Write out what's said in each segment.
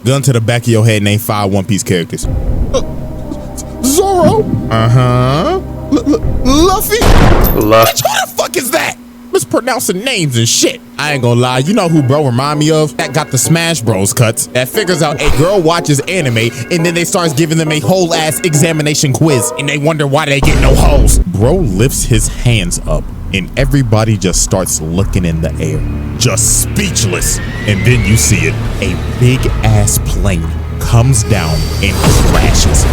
Gun to the back of your head, name 5 One Piece characters. Zoro. Luffy. Bitch, who the fuck is that? Mispronouncing names and shit. I ain't gonna lie, you know who bro remind me of? That got the Smash Bros cuts. That figures out a girl watches anime and then they starts giving them a whole ass examination quiz and they wonder why they get no hoes. Bro lifts his hands up and everybody just starts looking in the air, just speechless. And then you see it, a big ass plane comes down and crashes.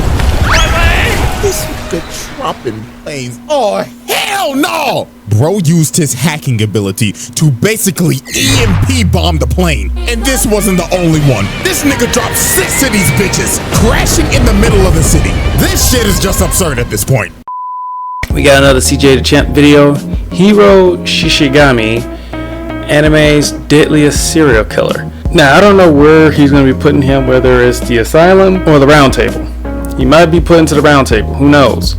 This nigga dropping planes. Oh, hell no! Bro used his hacking ability to basically EMP bomb the plane. And this wasn't the only one. This nigga dropped 6 of these bitches, crashing in the middle of the city. This shit is just absurd at this point. We got another CjDaChamp video. HIRO SHISHIGAMI, anime's Deadliest Serial Killer. Now, I don't know where he's going to be putting him, whether it's the asylum or the round table. He might be put into the round table, who knows.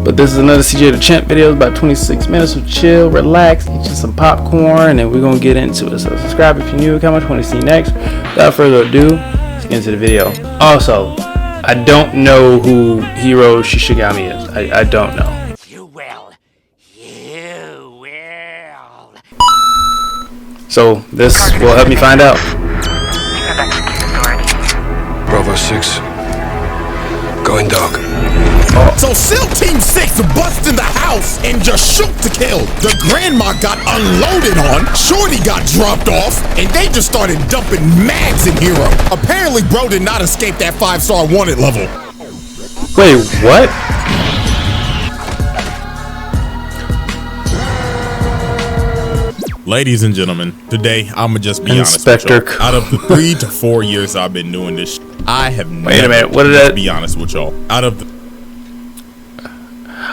But this is another CjDaChamp video, about 26 minutes of chill, relax, eat you some popcorn, and we're going to get into it. So subscribe if you're new, comment, want to see next. Without further ado, let's get into the video. Also, I don't know who HIRO SHISHIGAMI is. I don't know. You will. You will. So this will help me find out. Bravo 6. Going dark. So SEAL Team 6 busts in the house and just shoot to kill. The grandma got unloaded on, Shorty got dropped off, and they just started dumping mags in HIRO. Apparently bro did not escape that 5-star wanted level. Wait, what? Ladies and gentlemen, today I'ma just be honest with y'all. Out of the 3 to 4 years I've been doing this, I have Wait a minute, what did that? Be honest with y'all. Out of the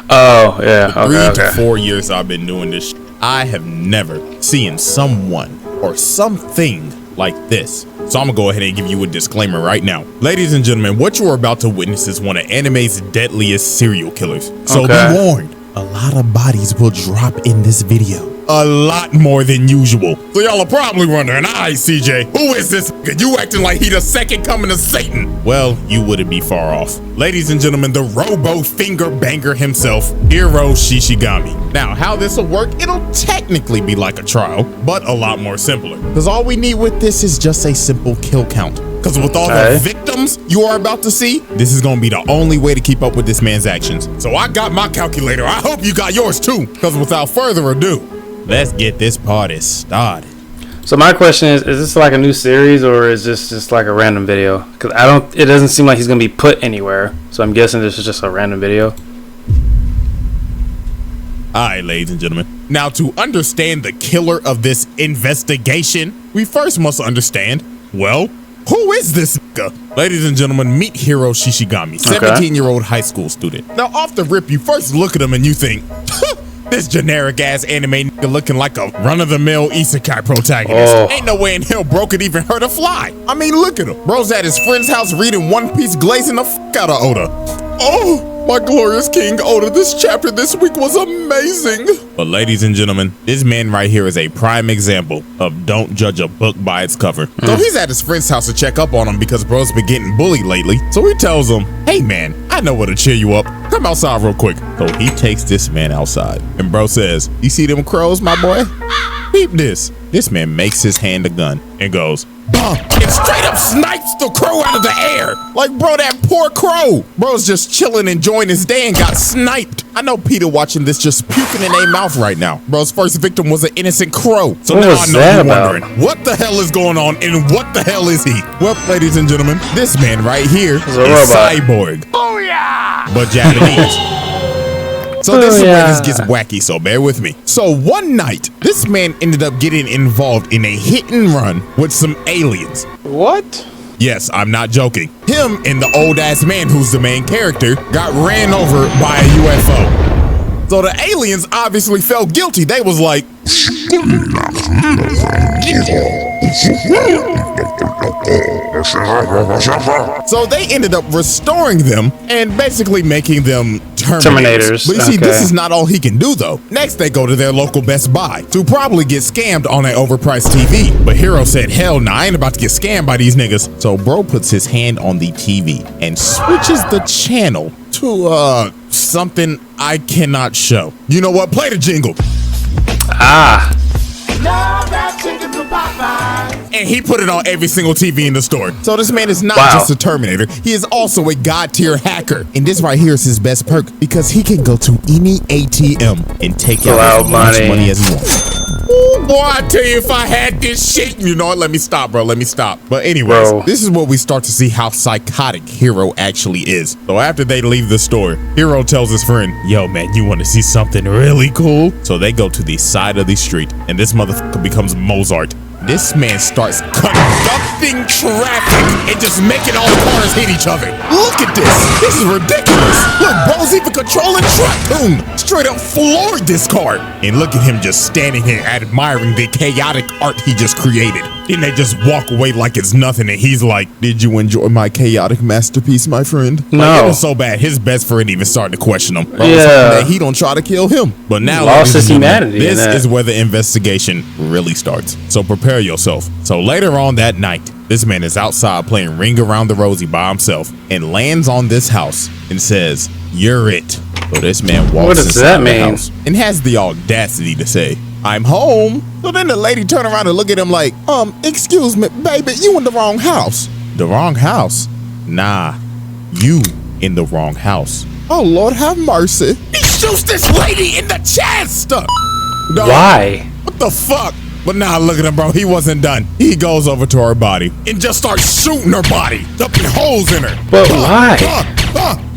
okay, 3 to 4 years I've been doing this, I have never seen someone or something like this. So I'm gonna go ahead and give you a disclaimer right now. Ladies and gentlemen, what you are about to witness is one of anime's deadliest serial killers. So be warned, a lot of bodies will drop in this video. A lot more than usual. So y'all are probably wondering, alright CJ, who is this nigga? You acting like he the second coming of Satan. Well, you wouldn't be far off. Ladies and gentlemen, the robo finger banger himself, HIRO SHISHIGAMI. Now, how this will work, it'll technically be like a trial, but a lot more simpler. Because all we need with this is just a simple kill count. Because with all the victims you are about to see, this is going to be the only way to keep up with this man's actions. So I got my calculator. I hope you got yours too. Because without further ado, let's get this party started. So my question is this like a new series or is this just like a random video? Because it doesn't seem like he's going to be put anywhere. So I'm guessing this is just a random video. Alright, ladies and gentlemen. Now, to understand the killer of this investigation, we first must understand, well, who is this nigga? Ladies and gentlemen, meet HIRO SHISHIGAMI, 17-year-old high school student. Now, off the rip, you first look at him and you think, this generic ass anime nigga looking like a run-of-the-mill isekai protagonist. Ain't no way in hell bro could even hurt a fly. I mean, look at him. Bro's at his friend's house reading One Piece, glazing the fuck out of Oda. Oh, my glorious King Oda, this chapter this week was amazing. But ladies and gentlemen, this man right here is a prime example of don't judge a book by its cover. So he's at his friend's house to check up on him because bro's been getting bullied lately. So he tells him, hey man, I know what'll cheer you up. Come outside real quick. So he takes this man outside and bro says, you see them crows, my boy? Peep this. This man makes his hand a gun and goes, and straight up snipes the crow out of the air. Like, bro, that poor crow. Bro's just chilling, enjoying his day and got sniped. I know Peter watching this just puking in their mouth right now. Bro's first victim was an innocent crow. So now I know you're wondering, what the hell is going on and what the hell is he? Well, ladies and gentlemen, this man right here is Cyborg. Booyah! But Japanese. So this is where this gets wacky, so bear with me. So one night, this man ended up getting involved in a hit and run with some aliens. What? Yes, I'm not joking. Him and the old ass man who's the main character got ran over by a UFO. So the aliens obviously felt guilty. They was like, so they ended up restoring them and basically making them Terminators. But you see, this is not all he can do though. Next, they go to their local Best Buy to probably get scammed on an overpriced TV. But Hiro said, hell nah, I ain't about to get scammed by these niggas. So bro puts his hand on the TV and switches the channel to something I cannot show. You know what? Play the jingle. Ah. And he put it on every single TV in the store. So this man is not Wow. just a Terminator. He is also a god tier hacker. And this right here is his best perk because he can go to any ATM and take out as much money as he wants. Ooh, boy, I tell you, if I had this shit, you know what? Let me stop, bro. Let me stop. But anyways, this is what we start to see how psychotic Hiro actually is. So after they leave the store, Hiro tells his friend, yo, man, you want to see something really cool? So they go to the side of the street and this motherfucker becomes Mozart. This man starts conducting traffic and just making all the cars hit each other. Look at this. This is ridiculous. Look, bro's even controlling Tractoon. Straight up floored this car. And look at him just standing here admiring the chaotic art he just created. And they just walk away like it's nothing. And he's like, did you enjoy my chaotic masterpiece, my friend? No. Like, it was so bad. His best friend even started to question him. Bro, yeah. he don't try to kill him. But now, lost his humanity. This is where the investigation really starts. So prepare yourself. So later on that night, this man is outside playing Ring Around the Rosie by himself and lands on this house and says, "You're it." So this man walks inside the house and has the audacity to say, "I'm home." So then the lady turned around and look at him like, excuse me, baby, you in the wrong house. The wrong house? Nah, you in the wrong house. Oh, Lord have mercy. He shoots this lady in the chest. Why? What the fuck? But nah, look at him, bro. He wasn't done. He goes over to her body and just starts shooting her body, dumping holes in her. But why?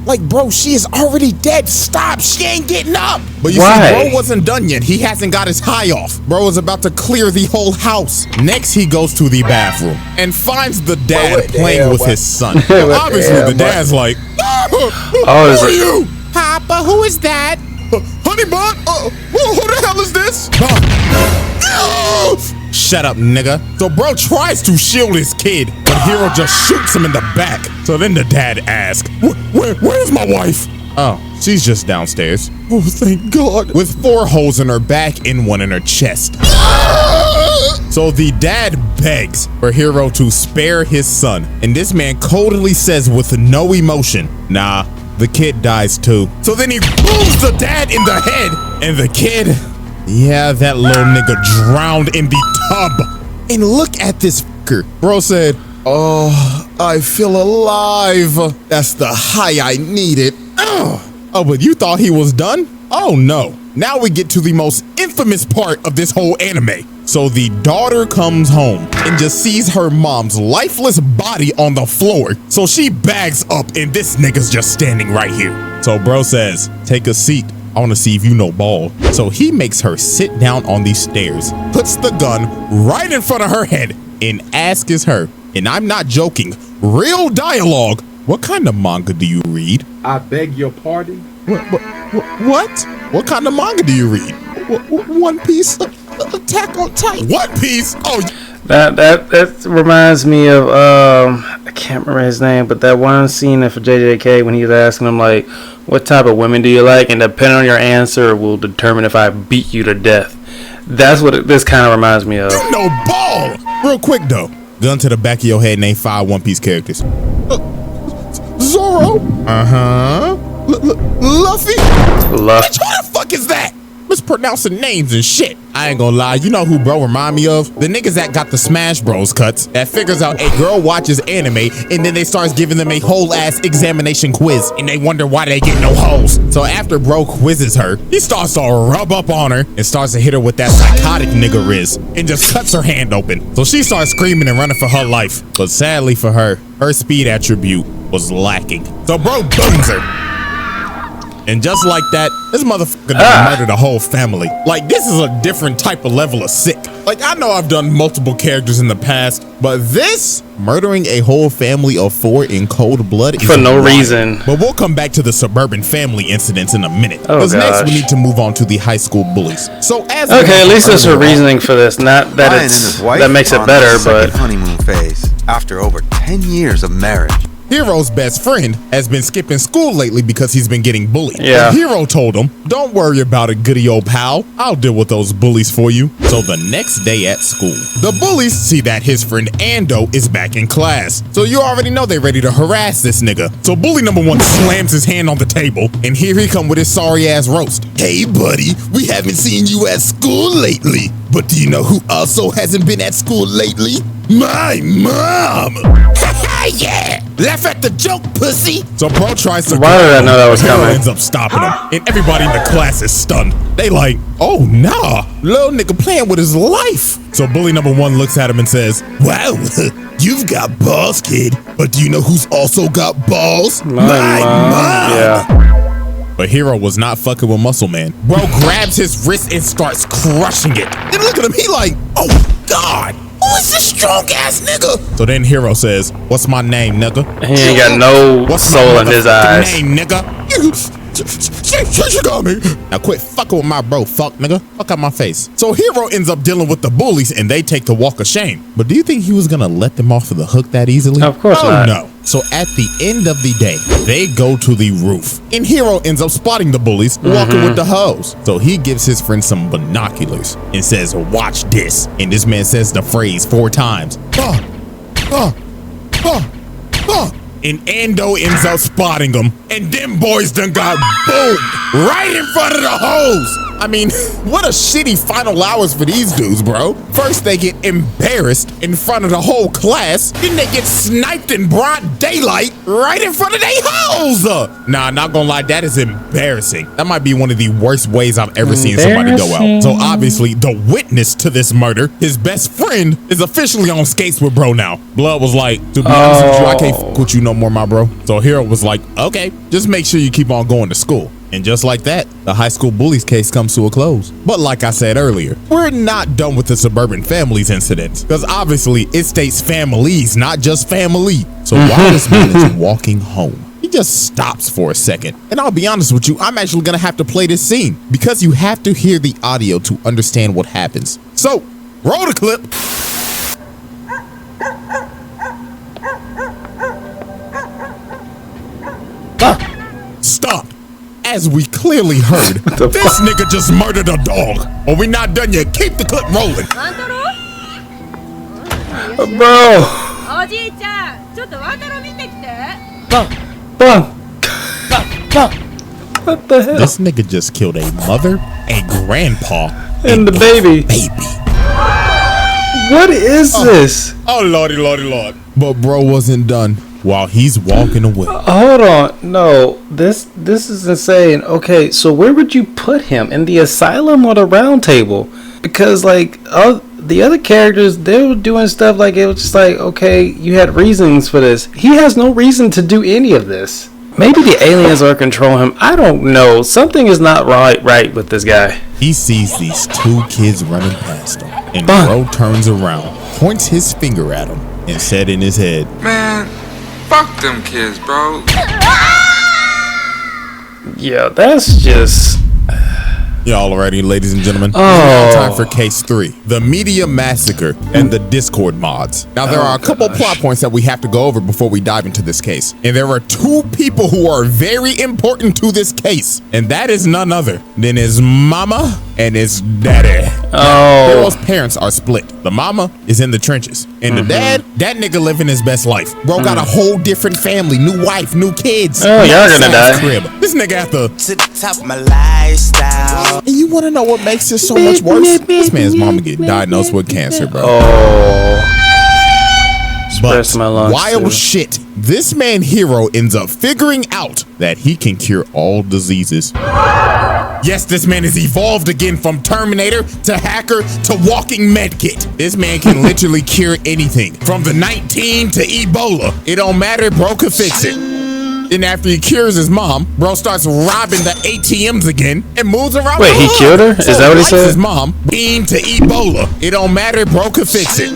Like, bro, she is already dead. Stop. She ain't getting up. But you Why? see, bro wasn't done yet. He hasn't got his high off. Bro is about to clear the whole house. Next, he goes to the bathroom and finds the dad playing with his son. Obviously, the dad's like, who are you? Papa, who is that? Honey bun? Who the hell is this? Shut up, nigga. So bro tries to shield his kid, but Hiro just shoots him in the back. So then the dad asks, where's my wife? Oh, she's just downstairs. Oh, thank God. With 4 holes in her back and 1 in her chest. So the dad begs for Hiro to spare his son. And this man coldly says with no emotion, nah, the kid dies too. So then he booms the dad in the head. And the kid, yeah, that little nigga drowned in the tub. And look at this fucker. Bro said, oh, I feel alive. That's the high I needed. Oh, but you thought he was done? Oh no. Now we get to the most infamous part of this whole anime. So the daughter comes home and just sees her mom's lifeless body on the floor. So she bags up and this nigga's just standing right here. So bro says, take a seat. I want to see if you know ball. So he makes her sit down on these stairs, puts the gun right in front of her head and asks her, and I'm not joking, real dialogue, what kind of manga do you read? I beg your pardon? What? What kind of manga do you read? One Piece? Attack on Titan? One Piece? Oh, that reminds me of I can't remember his name, but that one scene for JJK when he was asking him like, what type of women do you like, and depending on your answer will determine if I beat you to death. That's what this kind of reminds me of. You know ball. Real quick though, gun to the back of your head, name 5 One Piece characters. Zoro. Luffy. Bitch, who the fuck is that? Mispronouncing names and shit. I ain't gonna lie, you know who bro remind me of? The niggas that got the Smash Bros cuts that figures out a girl watches anime and then they starts giving them a whole ass examination quiz and they wonder why they get no hoes. So after bro quizzes her, he starts to rub up on her and starts to hit her with that psychotic nigga riz and just cuts her hand open. So she starts screaming and running for her life. But sadly for her, her speed attribute was lacking. So bro booms her. And just like that, this motherfucker murdered a whole family. Like, this is a different type of level of sick. Like, I know I've done multiple characters in the past, but this, murdering a whole family of 4 in cold blood is for no wild. reason. But we'll come back to the suburban family incidents in a minute. Oh, because next we need to move on to the high school bullies. So as okay, at least there's a reasoning for this. Not that it's that makes it better, but honeymoon phase after over 10 years of marriage. Hiro's best friend has been skipping school lately because he's been getting bullied. Yeah. And Hiro told him, don't worry about it, goody old pal. I'll deal with those bullies for you. So the next day at school, the bullies see that his friend Ando is back in class. So you already know they're ready to harass this nigga. So bully number one slams his hand on the table, and here he come with his sorry ass roast. Hey buddy, we haven't seen you at school lately. But do you know who also hasn't been at school lately? My mom! Yeah! Laugh at the joke, pussy! So bro tries to— Why did I know that was Hiro coming? ends up stopping him, and everybody in the class is stunned. They like, oh nah, little nigga playing with his life. So bully number one looks at him and says, wow, you've got balls, kid. But do you know who's also got balls? My mom! Yeah. But Hiro was not fucking with Muscle Man. Bro grabs his wrist and starts crushing it. And look at him, he like, oh God, who is this strong ass nigga? So then Hiro says, what's my name, nigga? He ain't got no What's soul my in his motherfucking eyes. name, nigga? Shishigami. Now quit fucking with my bro, fuck nigga. Fuck out my face. So Hiro ends up dealing with the bullies and they take the walk of shame. But do you think he was gonna let them off of the hook that easily? Of course not. No. So at the end of the day, they go to the roof and Hiro ends up spotting the bullies walking with the hoes. So he gives his friend some binoculars and says, watch this. And this man says the phrase 4 times. And Ando ends up spotting them, and them boys done got boomed right in front of the hoes. I mean, what a shitty final hours for these dudes, bro. First they get embarrassed in front of the whole class, then they get sniped in broad daylight right in front of they hoes. Nah, not gonna lie, that is embarrassing. That might be one of the worst ways I've ever seen somebody go out. So obviously, the witness to this murder, his best friend, is officially on skates with bro now. Blood was like, to be honest with you, I can't fuck with you no more, my bro. So Hiro was like, okay, just make sure you keep on going to school. And just like that, the high school bullies case comes to a close. But like I said earlier, we're not done with the suburban families incident, because obviously it states families, not just family. So while this man is walking home, he just stops for a second. And I'll be honest with you, I'm actually gonna have to play this scene because you have to hear the audio to understand what happens. So roll the clip. Stop. As we clearly heard, this nigga just murdered a dog. But we not done yet. Keep the clip rolling. Bro. おじいちゃん、ちょっとワタロ見てきて。 What the hell? This nigga just killed a mother, a grandpa, And the baby. What is this? Oh, lordy, lordy, lord. But bro wasn't done while he's walking away. Hold on. No, this is insane. Okay, so where would you put him? In the asylum or the round table? Because like the other characters, they were doing stuff like it was just like, okay, you had reasons for this. He has no reason to do any of this. Maybe the aliens are controlling him. I don't know. Something is not right with this guy. He sees these 2 kids running past him, and bro turns around, points his finger at him, and said in his head, Man, fuck them kids, bro. Yeah, that's just... Y'all already, ladies and gentlemen. Oh. Now time for case 3, the media massacre and the Discord mods. Now there are a couple plot points that we have to go over before we dive into this case. And there are 2 people who are very important to this case. And that is none other than his mama and his daddy. Hiro's parents are split. The mama is in the trenches. And the dad, that nigga living his best life. Bro got a whole different family, new wife, new kids. Oh, y'all gonna die. Crib. This nigga at the To the top of my lifestyle. And you want to know what makes it so much worse? This man's mama get diagnosed with cancer, bro. Express my lungs wild too. shit. This man Hiro ends up figuring out that he can cure all diseases. Yes, this man is evolved again from Terminator to hacker to walking medkit. This man can literally cure anything, from the 19 to Ebola. It don't matter, bro could fix it. Then after he cures his mom, bro starts robbing the ATMs again and moves around. Wait, the he hood. killed her? Is that what he likes said? His mom, being to Ebola. It don't matter, bro could fix it.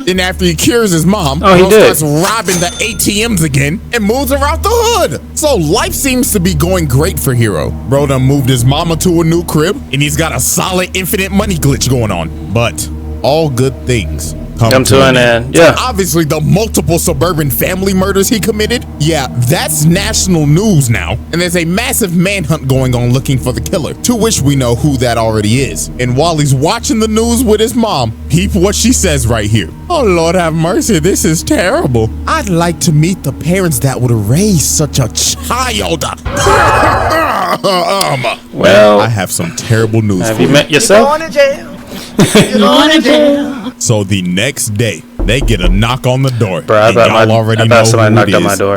Then after he cures his mom, he bro did. starts robbing the ATMs again and moves around the hood. So life seems to be going great for Hiro. Bro done moved his mama to a new crib and he's got a solid infinite money glitch going on. But all good things come to an end. Yeah. Obviously, the multiple suburban family murders he committed, yeah, that's national news now. And there's a massive manhunt going on looking for the killer, to which we know who that already is. And while he's watching the news with his mom, peep what she says right here. Oh, Lord have mercy, this is terrible. I'd like to meet the parents that would raise such a child. Well, I have some terrible news have for you met yourself? You're going to jail. You're going to jail. So the next day, they get a knock on the door. Bro, I and bet y'all already know somebody who knocked it on my is. door.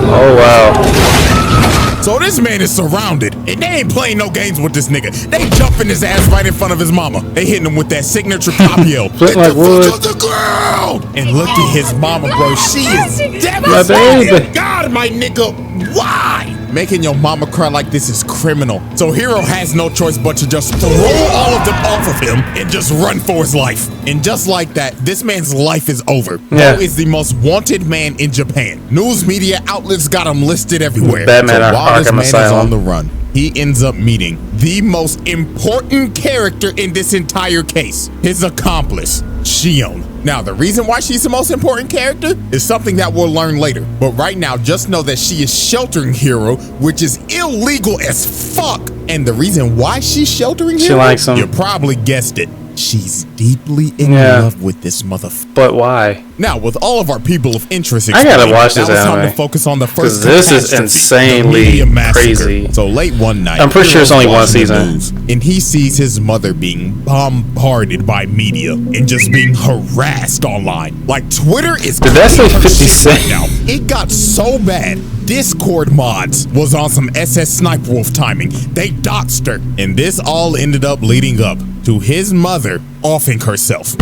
Oh wow. So this man is surrounded, and they ain't playing no games with this nigga. They jumping his ass right in front of his mama. They hitting him with that signature cop yell. Flint like wood. To the ground! And look at his mama, bro. She is My devastated. baby. God, my nigga, why? Making your mama cry like this is criminal. So Hiro has no choice but to just throw all of them off of him and just run for his life. And just like that, this man's life is over. Yeah. Bro is the most wanted man in Japan. News media outlets got him listed everywhere. Batman so while this Arkham man is Asylum. on the run, he ends up meeting the most important character in this entire case, his accomplice, Shion. Now, the reason why she's the most important character is something that we'll learn later. But right now, just know that she is sheltering Hiro, which is illegal as fuck. And the reason why she's sheltering She Hiro, likes him. you probably guessed it. She's deeply in Yeah. love with this motherfucker. But why? Now, with all of our people of interest, I gotta explained, watch this now it's time anime. to focus on the first 'Cause this is catastrophe, insanely the media massacre. crazy. So late one night, I'm pretty sure it's Hiro's only one watching the season. news, and he sees his mother being bombarded by media and just being harassed online. Like Twitter is Did that say crazy 50 shit Cent? right now. It got so bad. Discord mods was on some SS Snipe Wolf timing. They doxed her, and this all ended up leading up to his mother offing herself.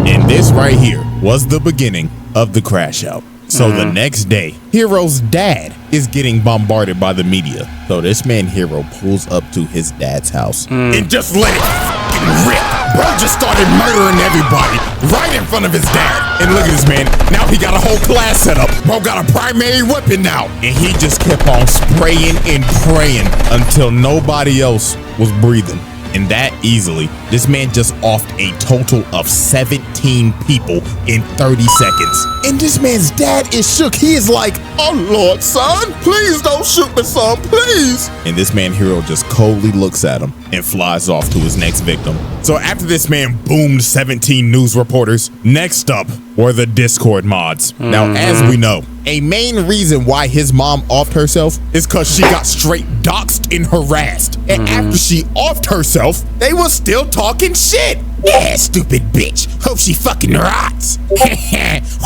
And this right here was the beginning of the crash out. So the next day, Hiro's dad is getting bombarded by the media. So this man Hiro pulls up to his dad's house and just let it fucking rip. Bro just started murdering everybody right in front of his dad. And look at this man. Now he got a whole class set up. Bro got a primary weapon now. And he just kept on spraying and praying until nobody else was breathing. And that easily, this man just offed a total of 17 people in 30 seconds. And this man's dad is shook. He is like, oh Lord, son, please don't shoot me, son, please. And this man Hiro just coldly looks at him and flies off to his next victim. So after this man boomed 17 news reporters, next up were the Discord mods. Now, as we know, a main reason why his mom offed herself is because she got straight doxed and harassed. And after she offed herself, they were still talking shit. Yeah, stupid bitch. Hope she fucking rots.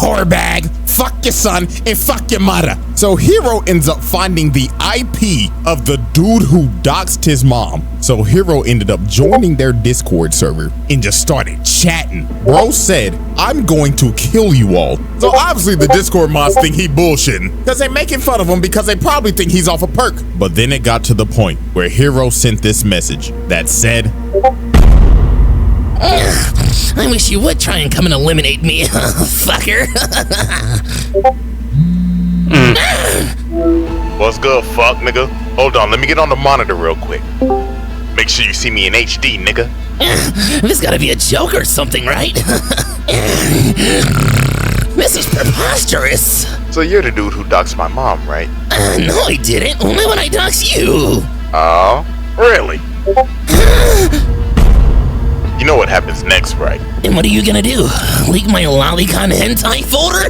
Whore bag. Fuck your son and fuck your mother. So Hiro ends up finding the IP of the dude who doxed his mom. So Hiro ended up joining their Discord server and just started chatting. Bro said, I'm going to kill you all. So obviously the Discord mods think he bullshitting because they making fun of him because they probably think he's off a perk. But then it got to the point where Hiro sent this message that said, I wish you would try and come and eliminate me, fucker. What's good, fuck, nigga? Hold on, let me get on the monitor real quick. Make sure you see me in HD, nigga. This gotta be a joke or something, right? This is preposterous. So you're the dude who doxed my mom, right? No, I didn't. Only when I doxed you. Oh, really? You know what happens next, right? And what are you gonna do? Leak my lolicon hentai folder?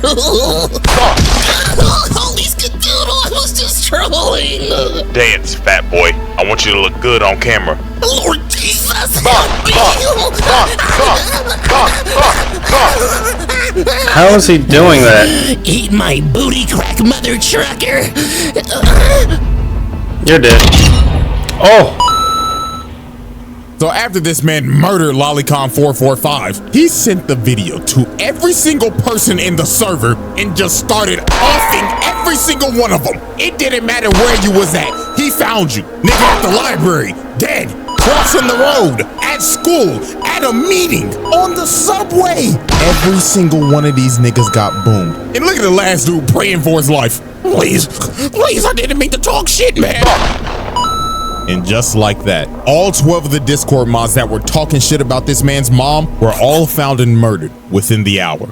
Holy skadoodle, I was just trolling. Dance, fat boy. I want you to look good on camera. Lord Jesus, help me. How is he doing that? Eat my booty crack, mother trucker. You're dead. Oh. so after this man murdered Lolicon445, he sent the video to every single person in the server and just started offing every single one of them. It didn't matter where you was at. He found you. Nigga at the library, dead, crossing the road, at school, at a meeting, on the subway. Every single one of these niggas got boomed. And look at the last dude praying for his life. Please, I didn't mean to talk shit, man. And just like that, all 12 of the Discord mods that were talking shit about this man's mom were all found and murdered within the hour.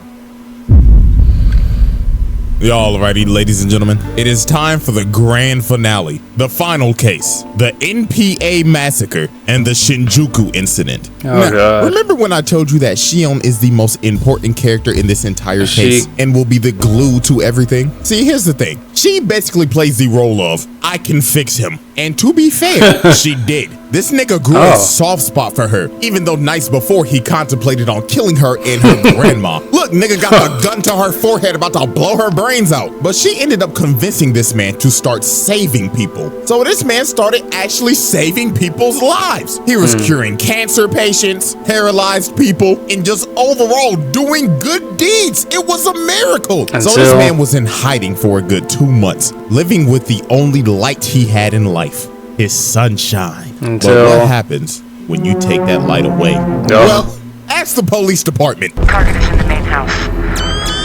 Alrighty, ladies and gentlemen, it is time for the grand finale, the final case, the NPA massacre and the Shinjuku incident. Oh, God. Remember when I told you that Shion is the most important character in this entire case and will be the glue to everything? See, here's the thing. She basically plays the role of, I can fix him. And to be fair, she did. This nigga grew a soft spot for her, even though nights before he contemplated on killing her and her grandma. Look, nigga got the gun to her forehead about to blow her brains out. But she ended up convincing this man to start saving people. So this man started actually saving people's lives. He was curing cancer patients, paralyzed people, and just overall doing good deeds. It was a miracle. So this man was in hiding for a good 2 months, living with the only light he had in life, his sunshine. But what happens when you take that light away? Well, ask the police department. Target is in the main house.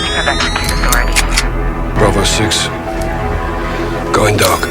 You have executed authority. Bravo 6. Going dark.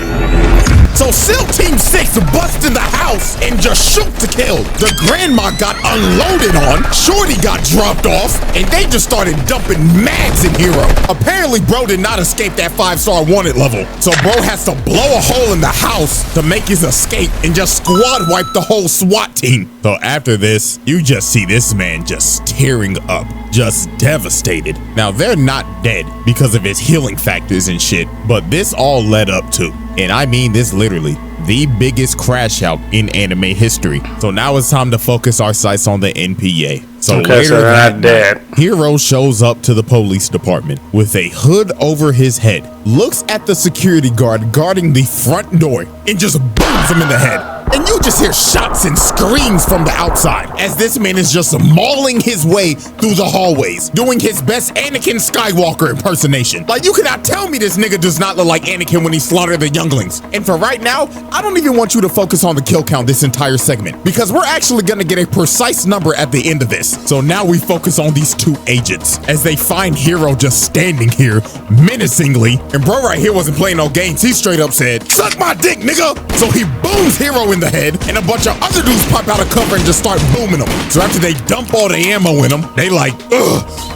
So SEAL Team 6 busts in the house and just shoot to kill. The grandma got unloaded on, Shorty got dropped off, and they just started dumping mags in Hiro. Apparently, bro did not escape that 5-star wanted level. So bro has to blow a hole in the house to make his escape and just squad wipe the whole SWAT team. So after this, you just see this man just tearing up, just devastated. Now, they're not dead because of his healing factors and shit, but this all led up to, and I mean this literally, the biggest crash out in anime history. So now it's time to focus our sights on the NPA. So later that night, Hiro shows up to the police department with a hood over his head, looks at the security guard guarding the front door, and just booms him in the head. And you just hear shots and screams from the outside as this man is just mauling his way through the hallways, doing his best Anakin Skywalker impersonation. Like, you cannot tell me this nigga does not look like Anakin when he slaughtered the younglings. And for right now, I don't even want you to focus on the kill count this entire segment, because we're actually gonna get a precise number at the end of this. So now we focus on these two agents as they find Hiro just standing here menacingly. And bro right here wasn't playing no games. He straight up said, "Suck my dick, nigga." So he booms Hiro in the head, and a bunch of other dudes pop out of cover and just start booming him. So after they dump all the ammo in him, they like,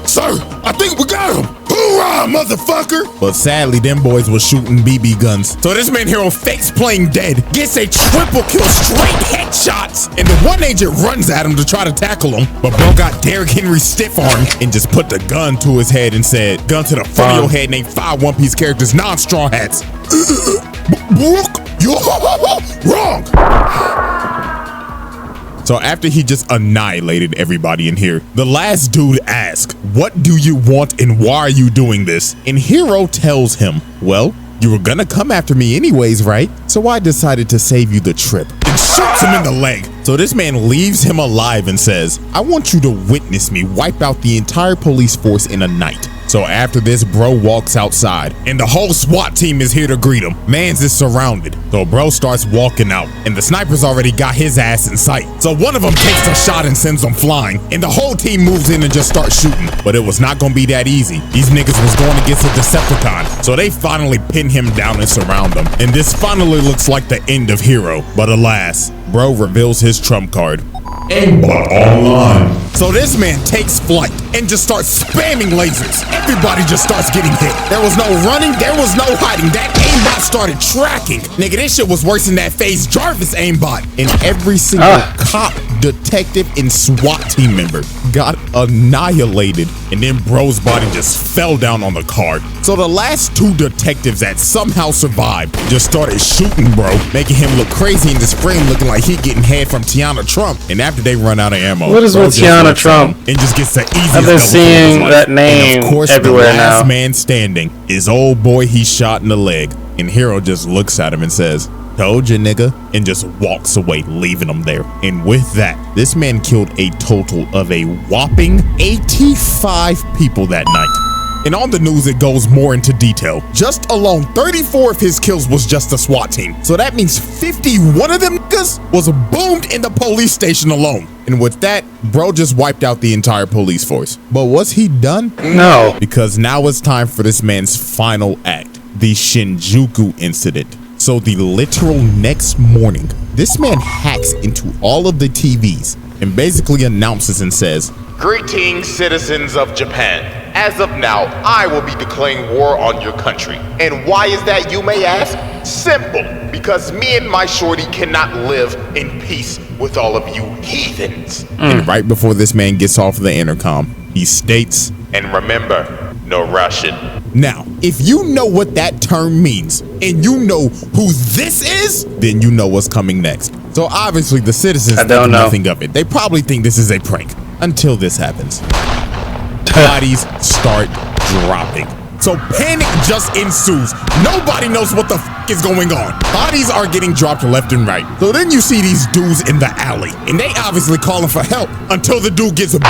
"Sir, I think we got him. Hoorah, motherfucker." But sadly, them boys was shooting BB guns. So this man Hiro fakes playing dead, gets a triple kill, straight headshots, and the one agent runs at him to try to tackle him. But bro got Derrick Henry stiff arm and just put the gun to his head and said, "Gun to the front of your head, named 5 One Piece characters, non-straw hats." You wrong. So after he just annihilated everybody in here, the last dude asks, "What do you want and why are you doing this?" And Hiro tells him, "Well, you were gonna come after me anyways, right? So I decided to save you the trip." And shoots him in the leg. So this man leaves him alive and says, "I want you to witness me wipe out the entire police force in a night." So after this, bro walks outside and the whole SWAT team is here to greet him. Mans is surrounded. So bro starts walking out and the sniper's already got his ass in sight. So one of them takes a shot and sends him flying, and the whole team moves in and just starts shooting. But it was not gonna be that easy. These niggas was going against a Decepticon. So they finally pin him down and surround him. And this finally looks like the end of Hiro. But alas, bro reveals his trump card. Aimbot online. So this man takes flight and just starts spamming lasers. Everybody just starts getting hit. There was no running, there was no hiding. That aimbot started tracking. Nigga, this shit was worse than that FaZe Jarvis aimbot. And every single cop, detective, and SWAT team member got annihilated. And then bro's body just fell down on the card. So the last 2 detectives that somehow survived just started shooting bro, making him look crazy in this frame, looking like he getting head from Tiana Trump. And after they run out of ammo, what is with Tiana Trump? And just gets the easiest. I've been seeing that name and of course, everywhere the last now. man standing is old boy he shot in the leg. And Hiro just looks at him and says, "Told you, nigga," and just walks away, leaving him there. And with that, this man killed a total of a whopping 85 people that night. And on the news, it goes more into detail. Just alone, 34 of his kills was just the SWAT team. So that means 51 of them niggas was boomed in the police station alone. And with that, bro just wiped out the entire police force. But was he done? No. Because now it's time for this man's final act, the Shinjuku incident. So the literal next morning, this man hacks into all of the TVs and basically announces and says, Greetings, citizens of Japan. As of now, I will be declaring war on your country. And why is that, you may ask? Simple. Because me and my shorty cannot live in peace with all of you heathens. And right before this man gets off the intercom, he states, and remember, no Russian. Now, if you know what that term means, and you know who this is, then you know what's coming next. So obviously the citizens think nothing of it. They probably think this is a prank until this happens. Bodies start dropping. So panic just ensues. Nobody knows what the f is going on. Bodies are getting dropped left and right. So then you see these dudes in the alley, and they obviously calling for help until the dude gets boomed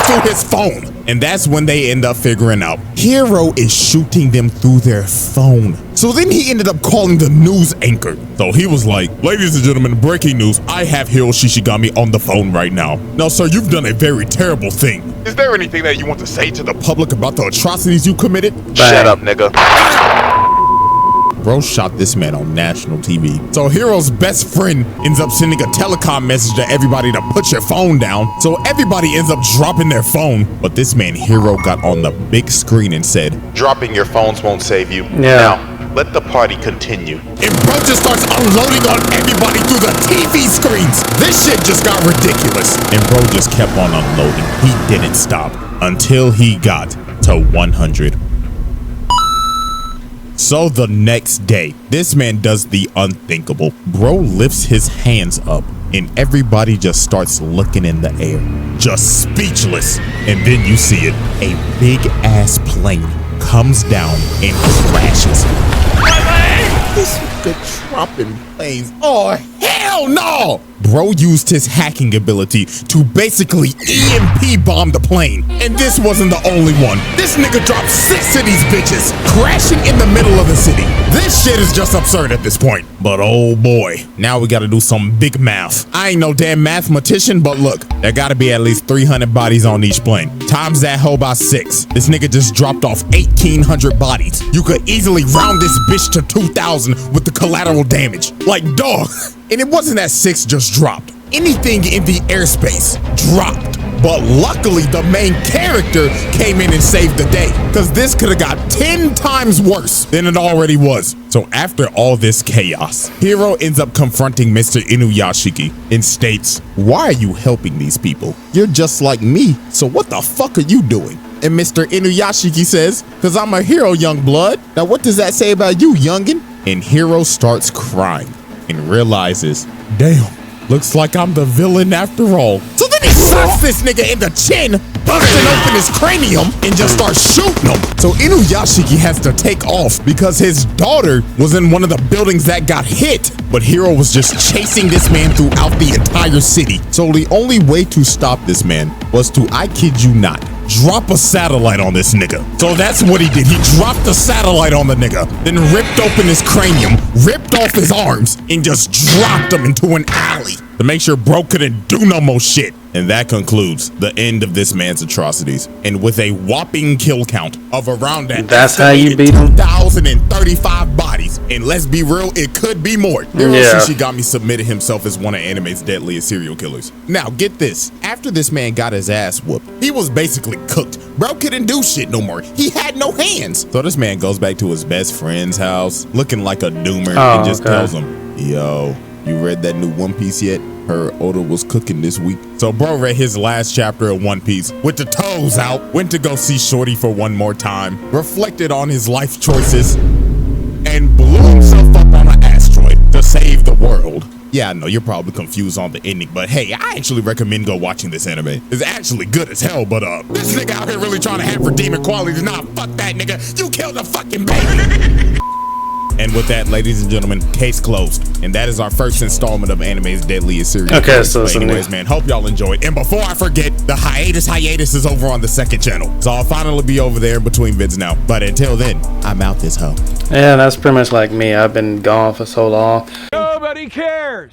through his phone. And that's when they end up figuring out Hiro is shooting them through their phone. So then he ended up calling the news anchor. So he was like, ladies and gentlemen, breaking news. I have HIRO SHISHIGAMI on the phone right now. Now, sir, you've done a very terrible thing. Is there anything that you want to say to the public about the atrocities you committed? Shut up, nigga. Bro shot this man on national TV. So Hiro's best friend ends up sending a telecom message to everybody to put your phone down. So everybody ends up dropping their phone. But this man Hiro got on the big screen and said, dropping your phones won't save you. Yeah. Now, let the party continue. And bro just starts unloading on everybody through the TV screens. This shit just got ridiculous. And bro just kept on unloading. He didn't stop until he got to 100. So the next day, this man does the unthinkable. Bro lifts his hands up and everybody just starts looking in the air, just speechless. And then you see it, a big ass plane comes down and crashes. This nigga dropping planes. Oh, hell no! Bro used his hacking ability to basically EMP bomb the plane. And this wasn't the only one. This nigga dropped 6 of these bitches, crashing in the middle of the city. This shit is just absurd at this point. But oh boy, now we gotta do some big math. I ain't no damn mathematician, but look, there gotta be at least 300 bodies on each plane. Times that hoe by 6. This nigga just dropped off 1,800 bodies. You could easily round this bitch to 2,000 with the collateral damage. Like, dog. And it wasn't that 6 just dropped. Anything in the airspace dropped. But luckily, the main character came in and saved the day, because this could have got 10 times worse than it already was. So after all this chaos, Hiro ends up confronting Mr. Inuyashiki and states, why are you helping these people? You're just like me, so what the fuck are you doing? And Mr. Inuyashiki says, because I'm a hero, young blood. Now what does that say about you, youngin? And Hiro starts crying and realizes, damn, looks like I'm the villain after all. So then he slaps this nigga in the chin, busting open his cranium, and just starts shooting him. So Inuyashiki has to take off because his daughter was in one of the buildings that got hit. But Hiro was just chasing this man throughout the entire city. So the only way to stop this man was to, I kid you not, drop a satellite on this nigga. So that's what he did. He dropped a satellite on the nigga, then ripped open his cranium, ripped off his arms, and just dropped him into an alley to make sure bro couldn't do no more shit. And that concludes the end of this man's atrocities. And with a whopping kill count of around that's how you beat him. 2,035 bodies. And let's be real, it could be more. HIRO SHISHIGAMI submitted himself as one of anime's deadliest serial killers. Now get this, after this man got his ass whooped, he was basically cooked. Bro couldn't do shit no more. He had no hands. So this man goes back to his best friend's house looking like a doomer and just tells him, yo, you read that new One Piece yet? Her Oda was cooking this week. So bro read his last chapter of One Piece with the toes out, went to go see Shorty for one more time, reflected on his life choices, and blew himself up on an asteroid to save the world. Yeah, I know you're probably confused on the ending, but hey, I actually recommend go watching this anime. It's actually good as hell, but this nigga out here really trying to have redeeming qualities. Nah, fuck that nigga. You killed a fucking baby. And with that, ladies and gentlemen, case closed. And that is our first installment of anime's deadliest serial killer. Okay, so anyways, man, hope y'all enjoyed. And before I forget, the hiatus is over on the second channel. So I'll finally be over there in between vids now. But until then, I'm out this hoe. Yeah, that's pretty much like me. I've been gone for so long. Nobody cares.